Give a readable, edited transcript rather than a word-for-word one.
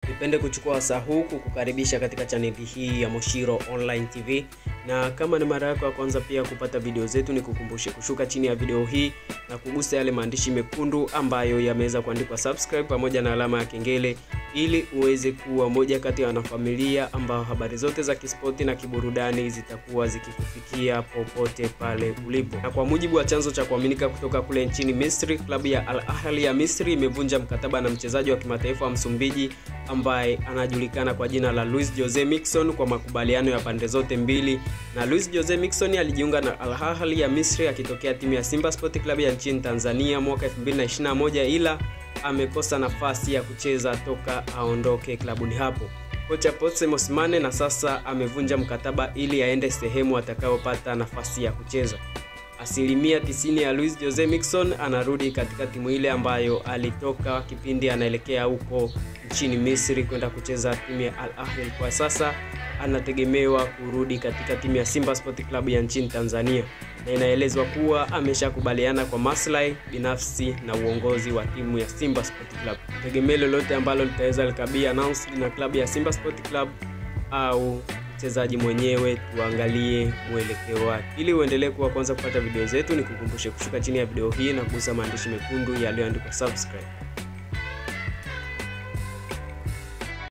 Nipende kuchukua wasaa huu kukukaribisha katika chaneli hii ya Moshiro Online TV, na kama ni mara yako ya kwanza pia kupata video zetu, ni kukumbushe kushuka chini ya video hii na kugusa yale maandishi mekundu ambayo yameweza kuandikwa subscribe pamoja na alama ya kengele, ili uweze kuwa moja kati ya wanafamilia ambao habari zote za kispoti na kiburudani zitakuwa zikikufikia popote pale ulipo. Na kwa mujibu wa chanzo cha kuaminika kutoka kule nchini Misri, klabu ya Al Ahly ya Misri imevunja mkataba na mchezaji wa kimataifa wa Msumbiji ambaye anajulikana kwa jina la Luis Jose Miquissone kwa makubaliano ya pande zote mbili. Na Luis Jose Miquissone alijiunga na Al Ahly ya Misri akitokea timu ya Simba Sport Club ya nchini Tanzania mwaka 2021, ila amekosa nafasi ya kucheza toka aondoke klabuni hapo. Kocha Pitso Mosimane na sasa amevunja mkataba ili aende sehemu atakayopata nafasi ya kucheza. 90% ya Luis Jose Miquissone anarudi katika timu ile ambayo alitoka kipindi anaelekea huko nchini Misri kwenda kucheza timu ya Al Ahly. Kwa sasa anategemewa kurudi katika timu ya Simba Sport Club ya nchini Tanzania, na inaelezwa kuwa ameshakubaliana kwa maslahi binafsi na uongozi wa timu ya Simba Sport Club. Tegemeo lolote ambalo litaweza likabia announced na klabu ya Simba Sport Club au mchezaji mwenyewe, tuangalie mwelekeo wake. Ili uendelee kuwa kwanza kupata video zetu, ni kukumbushe kushuka chini ya video hii na kugusa maandishi mekundu yaliyoandikwa subscribe.